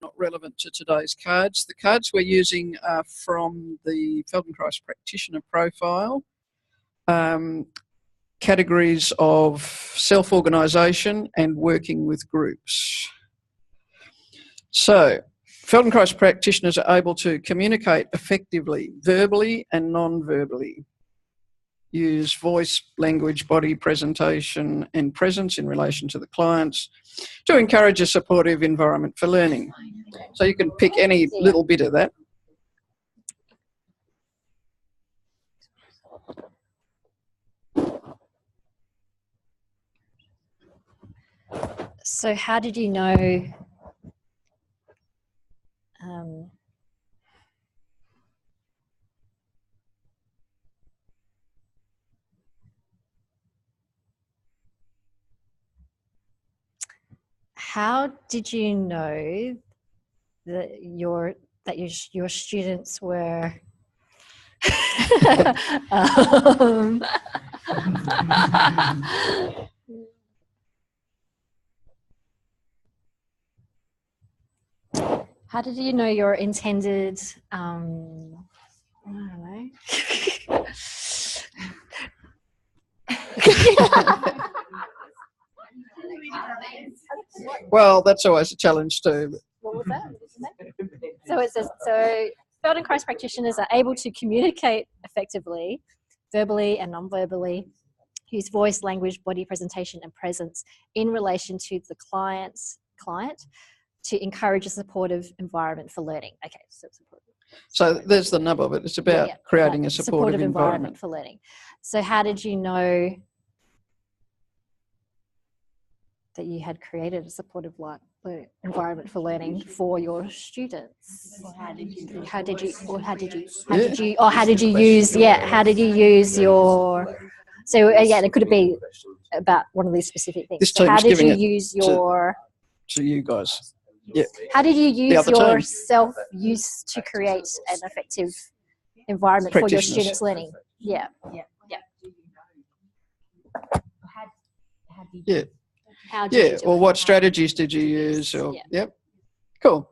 not relevant to today's cards. The cards we're using are from the Feldenkrais practitioner profile. Categories of self-organisation and working with groups. So, Feldenkrais practitioners are able to communicate effectively, verbally and non-verbally. Use voice, language, body presentation and presence in relation to the clients to encourage a supportive environment for learning. So you can pick any little bit of that. So how did you know how did you know that your students were how did you know your intended I don't know. Well, that's always a challenge too. What was that? So it says, so Feldenkrais practitioners are able to communicate effectively, verbally and non-verbally, use voice, language, body presentation and presence in relation to the client to encourage a supportive environment for learning. Okay, so there's the nub of it. It's about creating a supportive environment for learning. So how did you know that you had created a supportive environment for learning for your students? How did you use your, so again, it could be about one of these specific things. So how did you use your, to you guys? Yeah. How did you use your self-use to create an effective environment for your students' learning? Yeah. Yeah. Or what strategies did you use? Or, yep. Cool.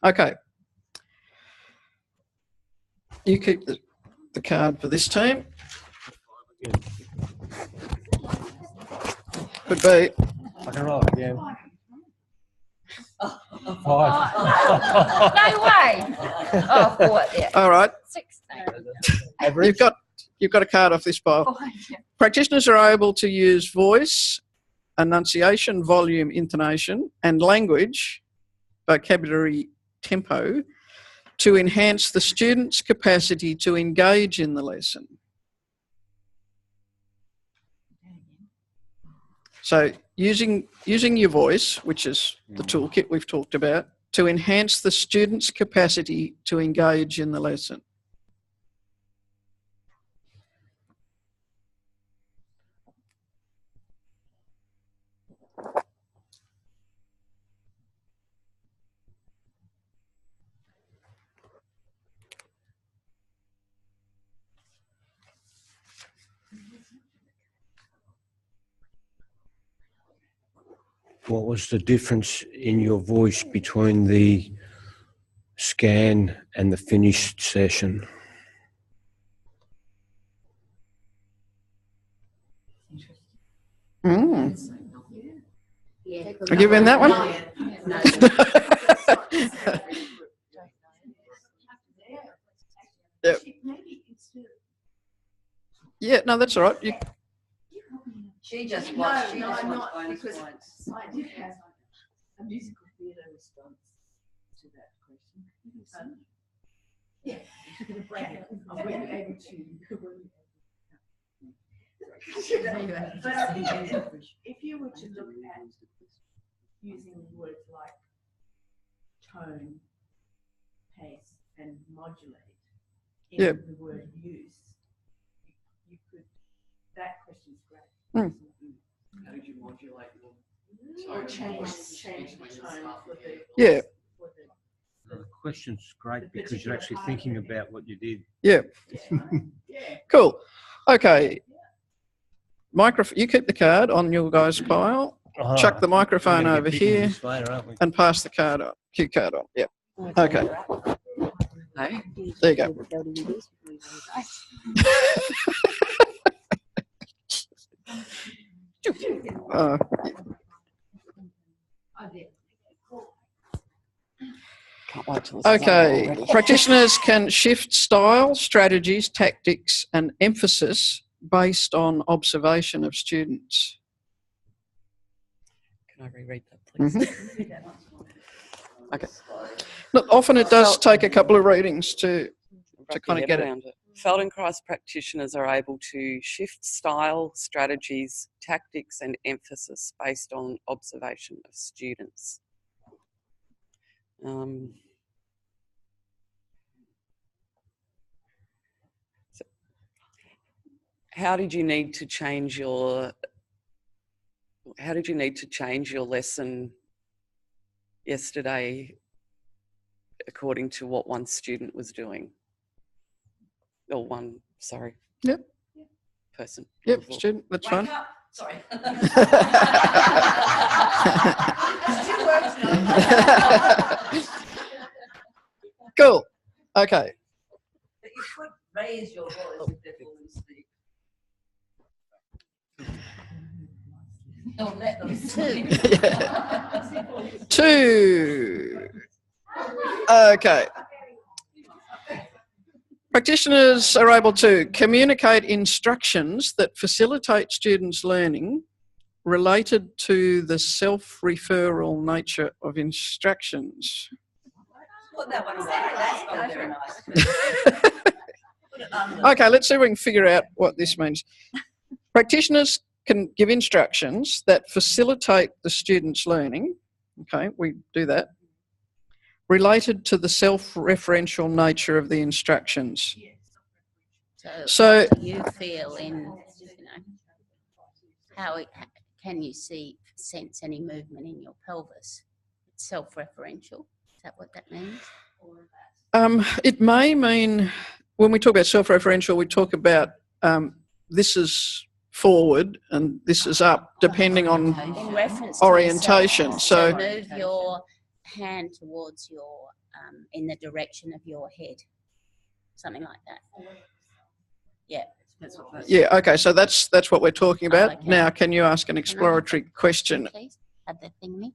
Okay. You keep the card for this team. Could be. I can roll it again. No way. Oh, 4, yeah. All right. 6. You've got a card off this pile. Practitioners are able to use voice, enunciation, volume, intonation, and language, vocabulary, tempo, to enhance the student's capacity to engage in the lesson. So using your voice, which is the toolkit we've talked about, to enhance the student's capacity to engage in the lesson. What was the difference in your voice between the scan and the finished session? Are you in that one? Yep. Yeah, no, that's all right. She just watched. No, I'm not, because I did have a musical theatre response to that question. Yeah, I wasn't able to. But I think if you were to look at using words like tone, pace, and modulate in the word use, you could. That question's great. How did you modulate your Or change the tone for the The question's great because you're actually thinking about what you did. Yeah. Cool. Okay. You keep the card on your guys' pile. Chuck the microphone over here and pass the card up. cue card on. Yep. Okay. Hey? There you go. Can't wait till this is over Okay. already. Practitioners can shift style, strategies, tactics, and emphasis based on observation of students. Can I reread that, please? Okay. Look, often it does take a couple of readings to Wrap kind your of head get it. around it. Feldenkrais practitioners are able to shift style, strategies, tactics, and emphasis based on observation of students. So how did you need to change your lesson yesterday according to what one student was doing? Or one, sorry. Yep. Person. Yep, student, that's fine. Wake up. Sorry. Cool. Okay. But you could raise your voice before we speak. Don't let them speak. Two. Okay. Practitioners are able to communicate instructions that facilitate students' learning related to the self-referral nature of instructions. Put that one away. That's not very nice. Put it under. Okay, let's see if we can figure out what this means. Practitioners can give instructions that facilitate the student's learning. Okay, we do that. Related to the self-referential nature of the instructions. So what do you feel in, how can you sense any movement in your pelvis? It's self-referential. Is that what that means? it may mean, when we talk about self-referential, we talk about this is forward and this is up, depending on In reference to orientation. yourself, So move your hand towards your, in the direction of your head. Something like that. Yeah. yeah, okay, so that's what we're talking about. Okay. Now, can you ask an exploratory question? Please, have the thingy.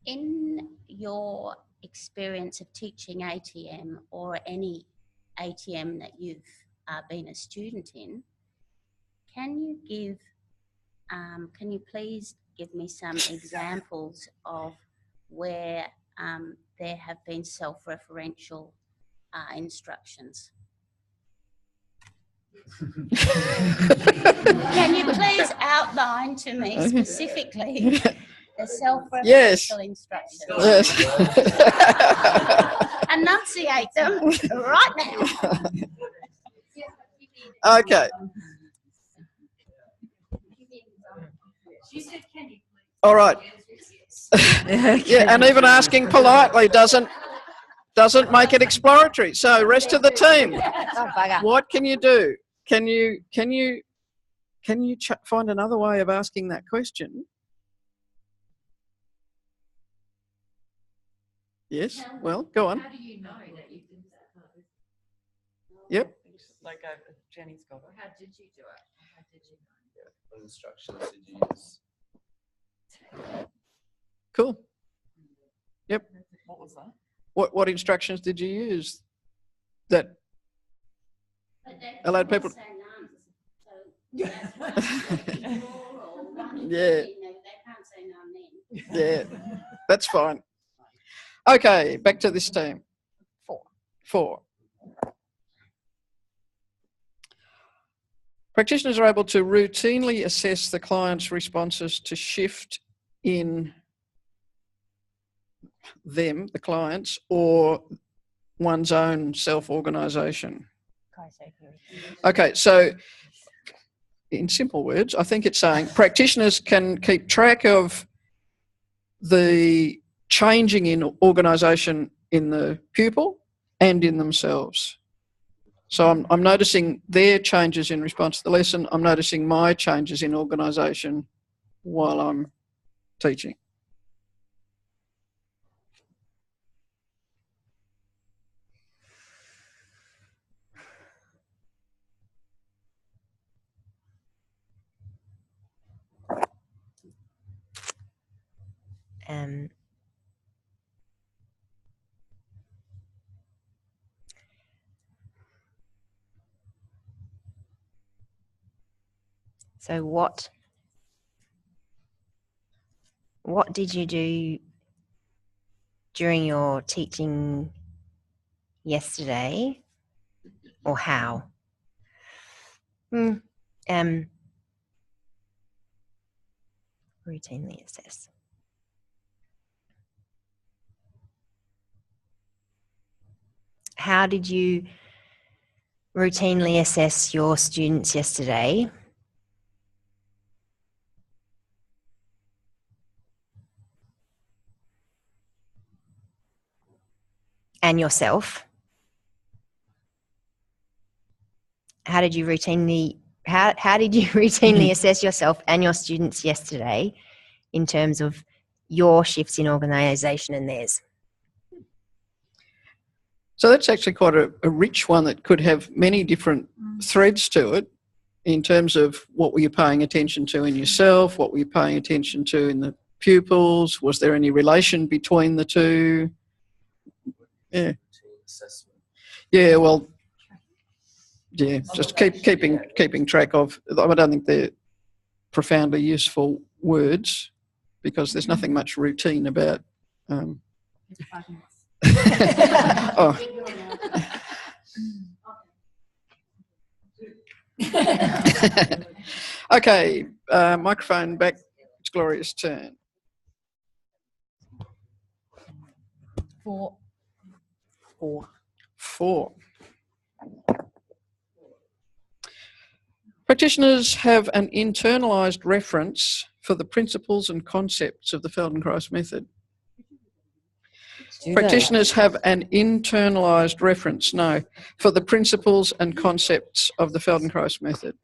In your experience of teaching ATM or any ATM that you've been a student in, can you please give me some examples of where there have been self-referential instructions? Can you please outline to me specifically the self-referential Yes. instructions? Yes. Enunciate them right now. Okay. All right. Yeah, and even asking politely doesn't make it exploratory. So, rest of the team, what can you do? Can you find another way of asking that question? Yes. Well, go on. How do you know that you did that? Yep. Like Jenny's got it. How did you do it? How did you know? What instructions did you use? Cool. Yep. What was that? What instructions did you use that allowed people? Yeah. Yeah, that's fine. Okay, back to this team. Four. Practitioners are able to routinely assess the client's responses to shift in them, the clients, or one's own self-organisation. Okay, so in simple words, I think it's saying practitioners can keep track of the changing in organisation in the pupil and in themselves. So I'm noticing their changes in response to the lesson. I'm noticing my changes in organisation while I'm teaching. So what did you do during your teaching yesterday, or how? Routinely assess. How did you routinely assess your students yesterday? And yourself? How did you routinely assess yourself and your students yesterday in terms of your shifts in organisation and theirs? So that's actually quite a rich one that could have many different threads to it in terms of what were you paying attention to in yourself, what were you paying attention to in the pupils, was there any relation between the two? Yeah. Yeah, well, yeah, just keeping track of. I don't think they're profoundly useful words because there's nothing much routine about. Oh. Okay, microphone back. It's Gloria's turn. 4. 4. Practitioners have an internalised reference for the principles and concepts of the Feldenkrais method. Practitioners have an internalised reference, for the principles and concepts of the Feldenkrais method.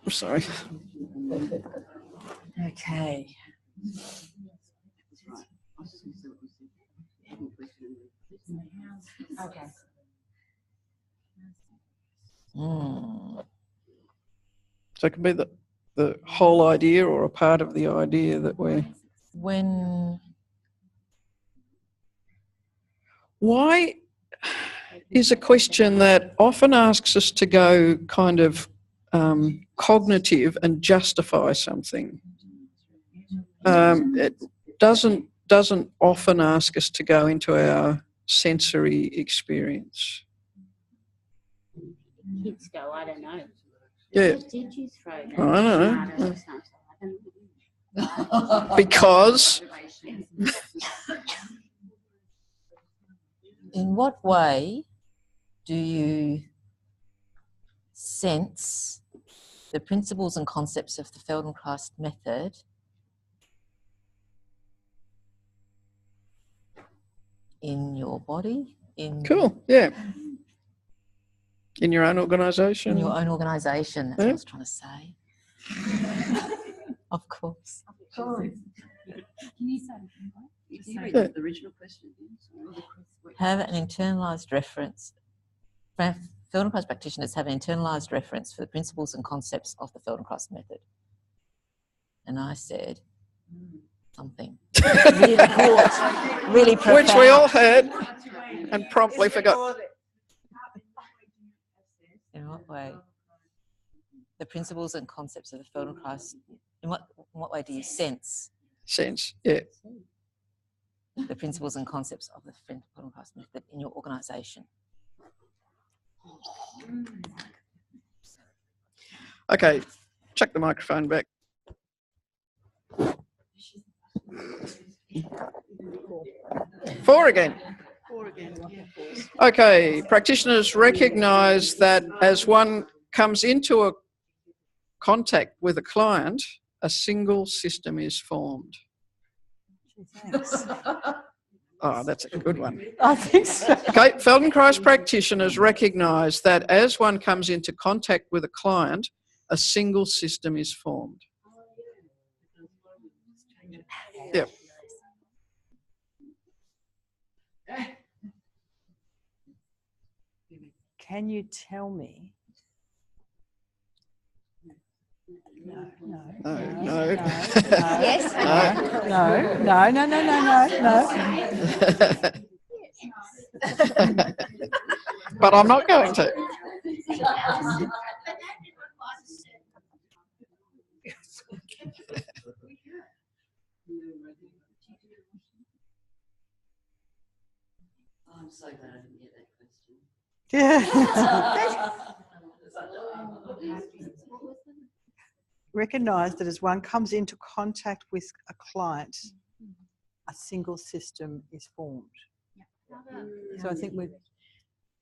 Sorry. Okay. Okay. So it can be the whole idea or a part of the idea that we're... Why is a question that often asks us to go kind of cognitive and justify something. It doesn't often ask us to go into our sensory experience. Kids go, I don't know. Yeah. Did you throw that? I don't know. Because? In what way do you sense the principles and concepts of the Feldenkrais method in your body? Cool, yeah. In your own organisation? In your own organisation, that's what I was trying to say. Of course. Can you say the original question again? Have an internalised reference. Feldenkrais practitioners have an internalised reference for the principles and concepts of the Feldenkrais method. And I said something really good, really profound. Which we all heard and promptly forgot. In what way? The principles and concepts of the Feldenkrais. In what way do you sense? Sense, yeah. The principles and concepts of the Feldenkrais method in your organisation. Okay, chuck the microphone back. Four again. Okay, practitioners recognise that as one comes into a contact with a client, a single system is formed. Oh, that's a good one. I think so. Okay, Feldenkrais practitioners recognise that as one comes into contact with a client, a single system is formed. Yep. Can you tell me? No. Yes. No. But I'm not going to. I'm so glad I didn't get that question. Yeah. Recognise that as one comes into contact with a client, a single system is formed. So I think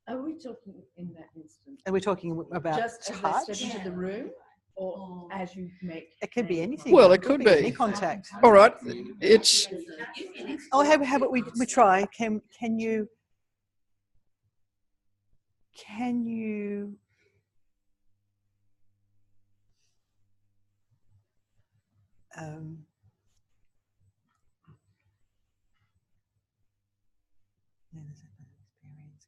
Are we talking in that instance? we're talking about Just as touch. they step into the room, or as you make? It could be anything. Well, it could be. any contact. All right, it's Oh, how about we try? Can you? Yeah, there's another experience.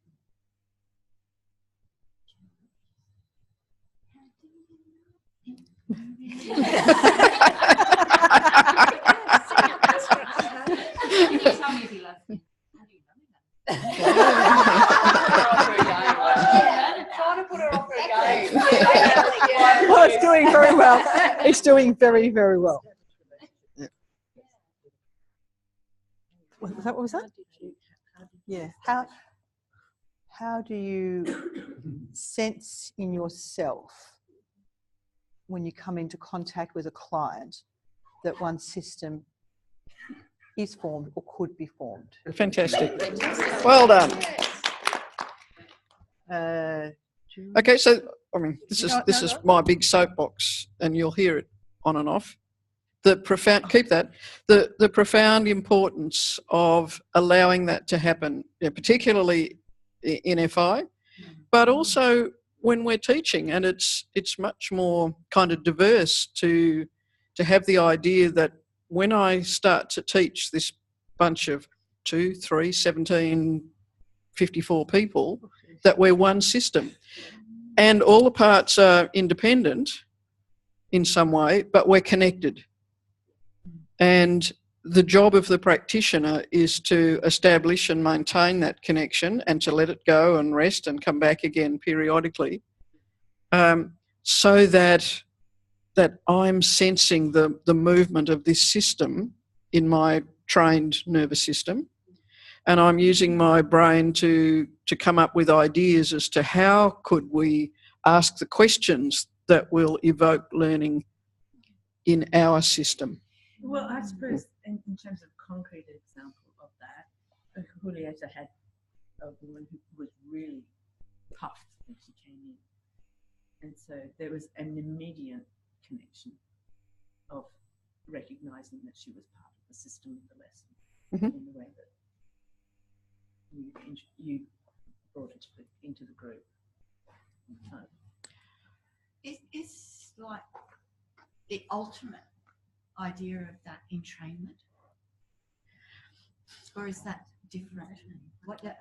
Well, it's doing very well. It's doing very, very well. What was that? Yeah. How do you sense in yourself when you come into contact with a client that one system is formed or could be formed? fantastic. Well done. Okay, so I mean, this is my big soapbox, and you'll hear it on and off. The profound importance of allowing that to happen, particularly in FI, but also when we're teaching, and it's much more kind of diverse to have the idea that when I start to teach this bunch of 2, 3, 17, 54 people, that we're one system. And all the parts are independent in some way, but we're connected. And the job of the practitioner is to establish and maintain that connection and to let it go and rest and come back again periodically, so that I'm sensing the movement of this system in my trained nervous system. And I'm using my brain to come up with ideas as to how could we ask the questions that will evoke learning in our system. Well, I suppose in terms of concrete example of that, Julieta had a woman who was really tough when she came in. And so there was an immediate connection of recognising that she was part of the system of the lesson in the way that you brought it into the group. Is like the ultimate idea of that entrainment, or is that different? What that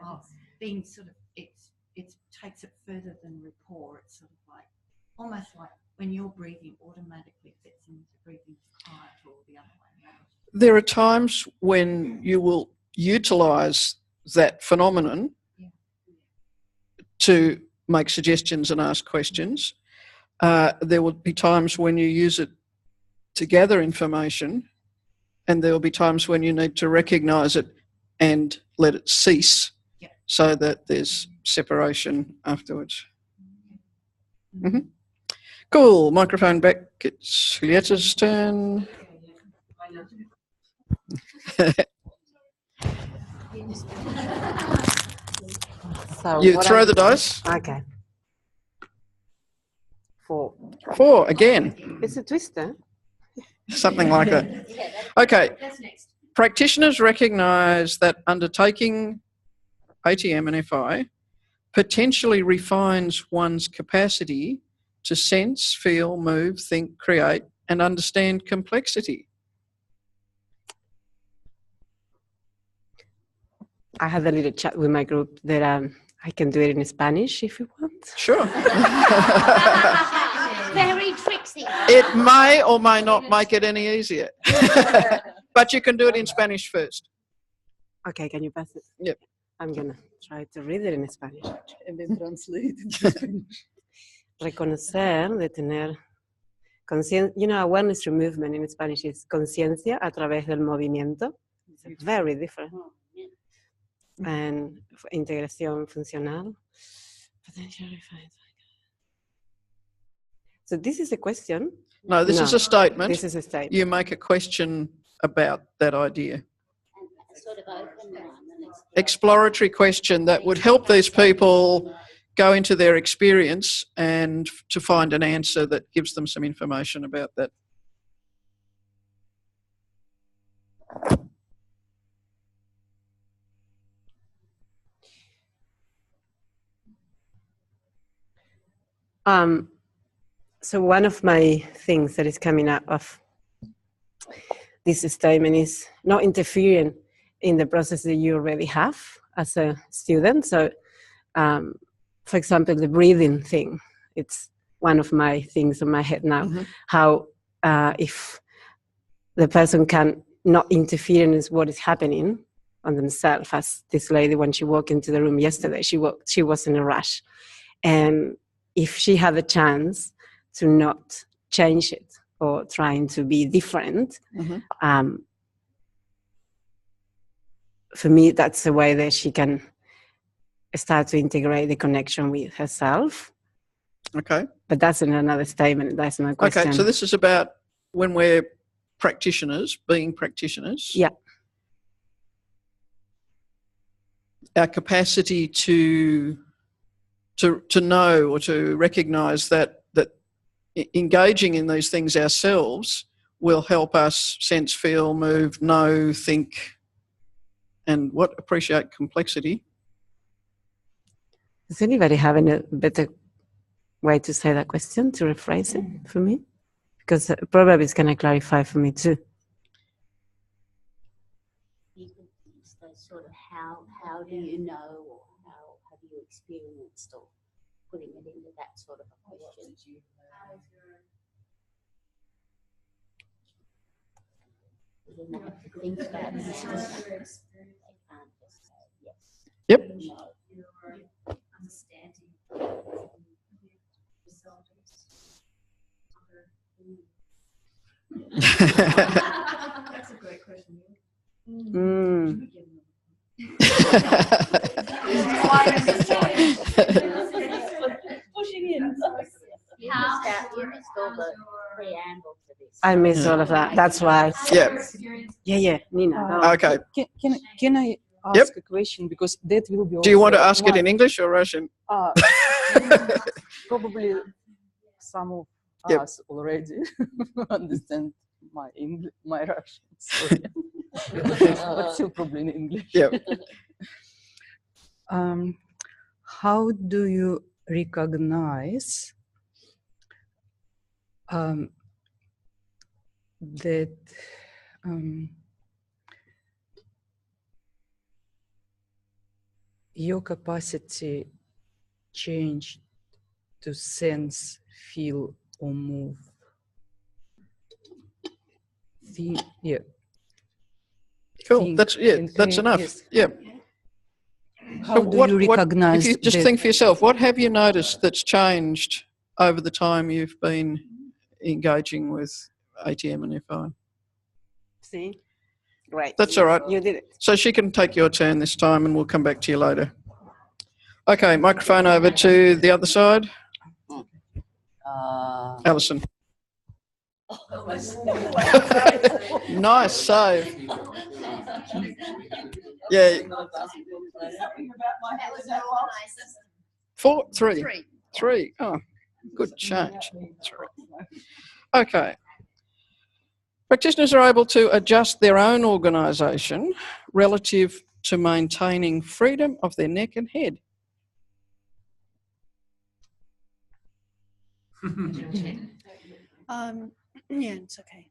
being sort of it takes it further than rapport. It's sort of like almost like when you're breathing, automatically fits into breathing quiet or the other way around. There are times when you will utilise that phenomenon to make suggestions and ask questions. There will be times when you use it to gather information, and there will be times when you need to recognise it and let it cease so that there's separation afterwards. Cool. Microphone back. It's Julieta's turn. So You throw the dice. Okay. 4. 4 again. It's a twister. Something like that. Okay. Practitioners recognise that undertaking ATM and FI potentially refines one's capacity to sense, feel, move, think, create, and understand complexity. I had a little chat with my group that I can do it in Spanish if you want. Sure. Very tricksy. It may or may not make it any easier. But you can do it in Spanish first. Okay, can you pass it? Yep. I'm gonna try to read it in Spanish. And then translate into Spanish. Reconocer, de tener conciencia, you know, awareness through movement in Spanish is conciencia a través del movimiento. It's very different. And integración funcional. So this is a question. No, this is a statement. This is a statement. You make a question about that idea. Sort of open one. Exploratory question that would help these people go into their experience and to find an answer that gives them some information about that. So one of my things that is coming out of this statement is not interfering in the process that you already have as a student. So, for example, the breathing thing, it's one of my things in my head now, how if the person can not interfere in what is happening on themselves, as this lady, when she walked into the room yesterday, she was in a rush. And if she had a chance to not change it or trying to be different, for me, that's a way that she can start to integrate the connection with herself. Okay. But that's in another statement. That's my question. Okay, so this is about when we're practitioners, being practitioners. Yeah. Our capacity to know or to recognise that engaging in these things ourselves will help us sense, feel, move, know, think, and appreciate complexity. Does anybody have a better way to say that question, to rephrase it for me? Because probably it's going to clarify for me too. So sort of how do you know, or how have you experienced, or putting it into that sort of a question. You don't have to think about it. They can't just say yes. Yep. No. That's a great question. Pushing in. You missed all the preamble to this. I missed all of that. That's why. Yeah. Yeah, Nina. Okay. Can I ask a question, because that will be. Do you want to ask it in English or Russian? Probably some of us already understand my Russian, sorry. But still probably in English. Yeah. How do you recognize that your capacity changed to sense, feel, or move? Yeah. Cool. That's enough. Yes. Yeah. How do you recognize? If you just think for yourself, what have you noticed that's changed over the time you've been engaging with ATM and FI? See? Right. That's all right. You did it. So she can take your turn this time and we'll come back to you later. Okay, microphone over to the other side. Alison. Nice save. Yeah. 4, 3. 3. Oh, good change. Okay. Practitioners are able to adjust their own organisation relative to maintaining freedom of their neck and head. Yeah, it's okay.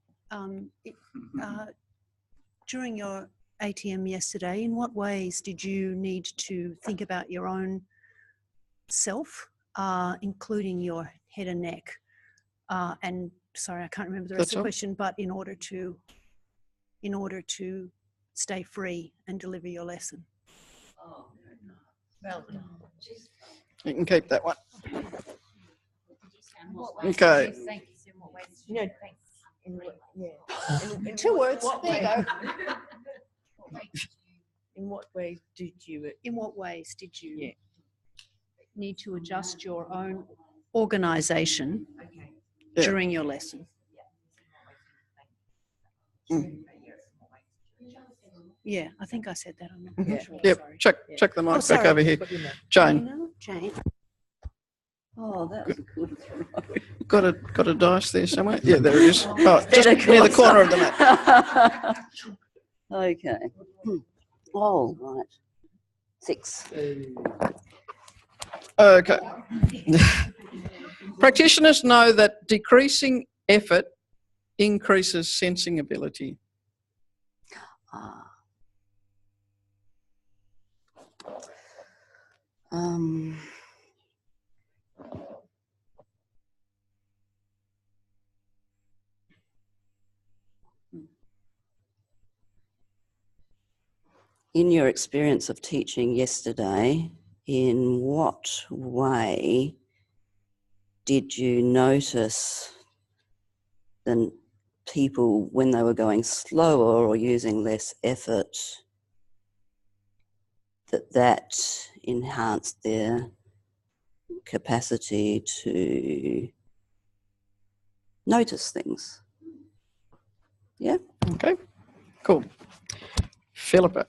During your ATM yesterday, in what ways did you need to think about your own self, including your head and neck? And sorry, I can't remember the rest of the question, but in order to stay free and deliver your lesson. Well done. You can keep that one. Okay. In 2 words. There you go. In what ways did you? In what ways did you need to adjust your own organisation during your lesson? Yeah, I think I said that. I'm not sure. Yep. Sorry. Check the mic back sorry. over here. Jane. Jane. Oh, that was a good throw. Got a dice there somewhere? Yeah, there it is. Oh, just near the corner of the map. Okay. Oh, right. 6. Okay. Practitioners know that decreasing effort increases sensing ability. In your experience of teaching yesterday, in what way did you notice that people, when they were going slower or using less effort, that enhanced their capacity to notice things? Yeah? Okay, cool. Philippa.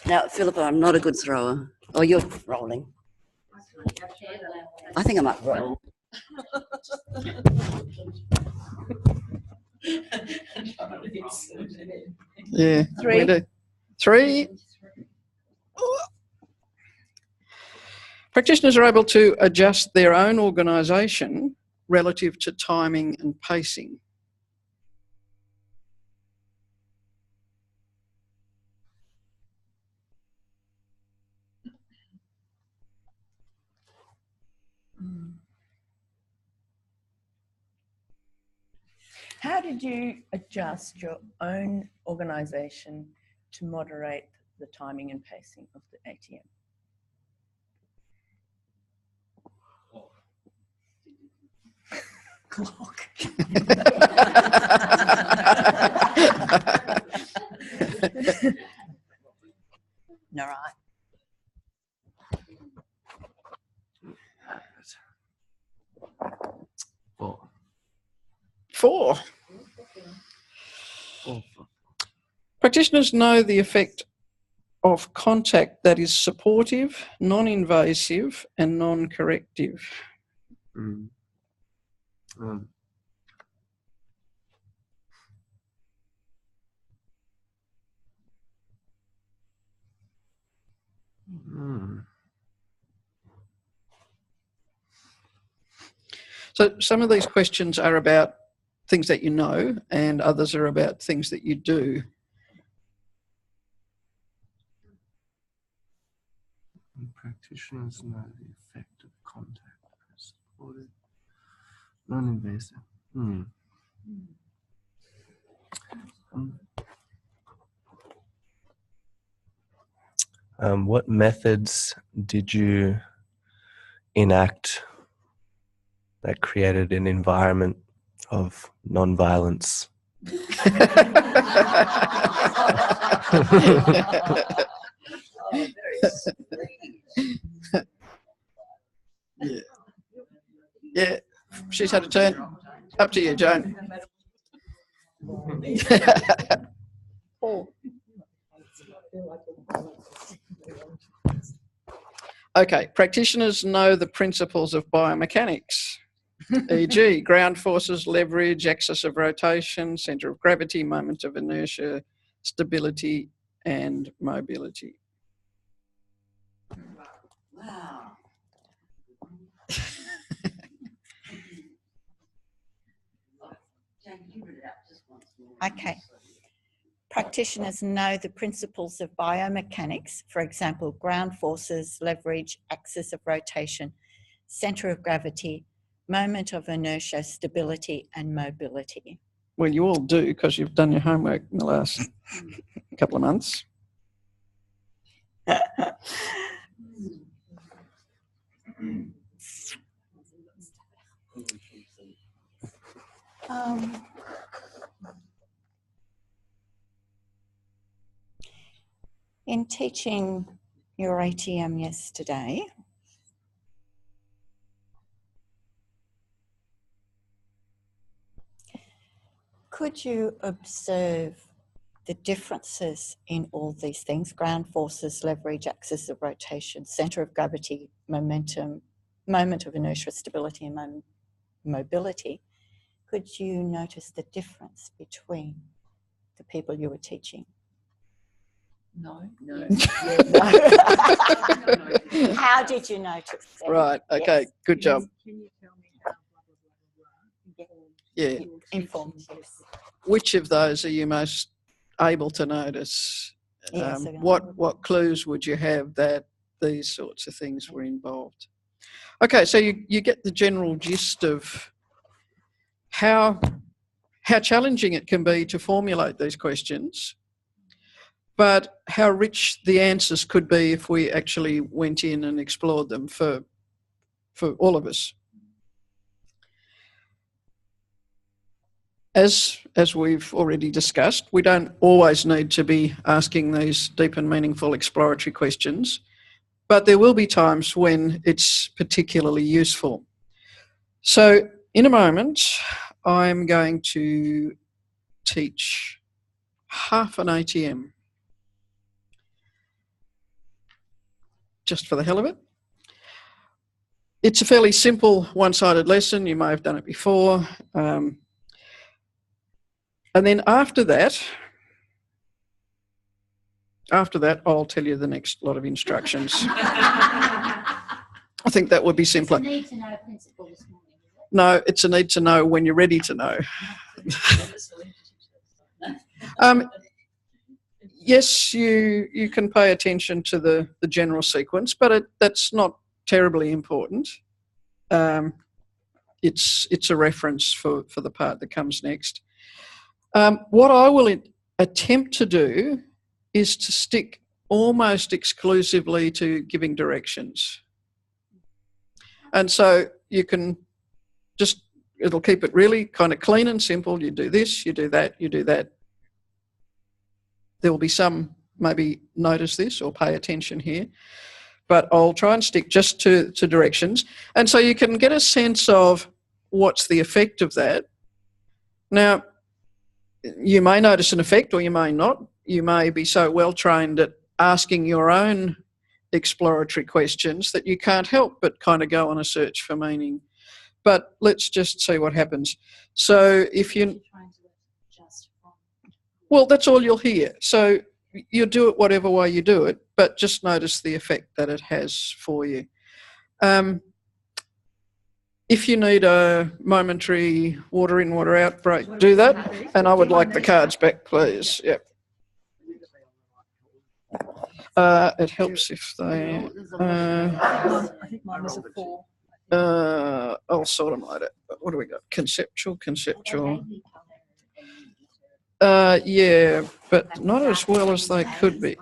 Now, Philippa, I'm not a good thrower. Oh, you're rolling. I think I might roll. Yeah. 3. 3. Practitioners are able to adjust their own organisation relative to timing and pacing. How did you adjust your own organisation to moderate the timing and pacing of the ATM? Clock. All right. Four. Practitioners know the effect of contact that is supportive, non-invasive and non-corrective. So some of these questions are about things that you know and others are about things that you do. Practitioners know the effect of contact. Supportive, non-invasive. What methods did you enact that created an environment of non-violence? Yeah. Yeah, she's had a turn. Up to you, Joan. Okay, practitioners know the principles of biomechanics. e.g. ground forces, leverage, axis of rotation, centre of gravity, moment of inertia, stability and mobility. Wow. Okay. Practitioners know the principles of biomechanics, for example, ground forces, leverage, axis of rotation, centre of gravity, moment of inertia, stability and mobility. Well, you all do because you've done your homework in the last couple of months. In teaching your ATM yesterday, could you observe the differences in all these things, ground forces, leverage, axis of rotation, centre of gravity, momentum, moment of inertia, stability and mobility? Could you notice the difference between the people you were teaching? No. How did you notice them? Right, okay, Yes. good job. Can you tell me how blah, blah, blah, blah, Yeah. Informed, yes. Which of those are you most able to notice? Yes, What clues would you have that these sorts of things were involved? Okay, so you get the general gist of how challenging it can be to formulate these questions, but how rich the answers could be if we actually went in and explored them for all of us. As we've already discussed, we don't always need to be asking these deep and meaningful exploratory questions, but there will be times when it's particularly useful. So in a moment, I'm going to teach half an ATM, just for the hell of it. It's a fairly simple one-sided lesson. You may have done it before. And then after that, I'll tell you the next lot of instructions. I think that would be simpler. It's a need to know principle this morning, is it? No, it's a need to know when you're ready to know. Yes, you can pay attention to the general sequence, but that's not terribly important. It's a reference for the part that comes next. What I will attempt to do is to stick almost exclusively to giving directions. And so you can just, it'll keep it really kind of clean and simple. You do this, you do that, you do that. There will be some maybe notice this or pay attention here, but I'll try and stick just to directions. And so you can get a sense of what's the effect of that. Now, you may notice an effect or you may not. You may be so well trained at asking your own exploratory questions that you can't help but kind of go on a search for meaning. But let's just see what happens. So if you... Well, that's all you'll hear. So you do it whatever way you do it, but just notice the effect that it has for you. If you need a momentary water in, water out break, do that. And I would like the cards back, please. Yep. It helps if they... I think mine was a 4. I'll sort them later. What do we got? Conceptual. Yeah, but not as well as they could be.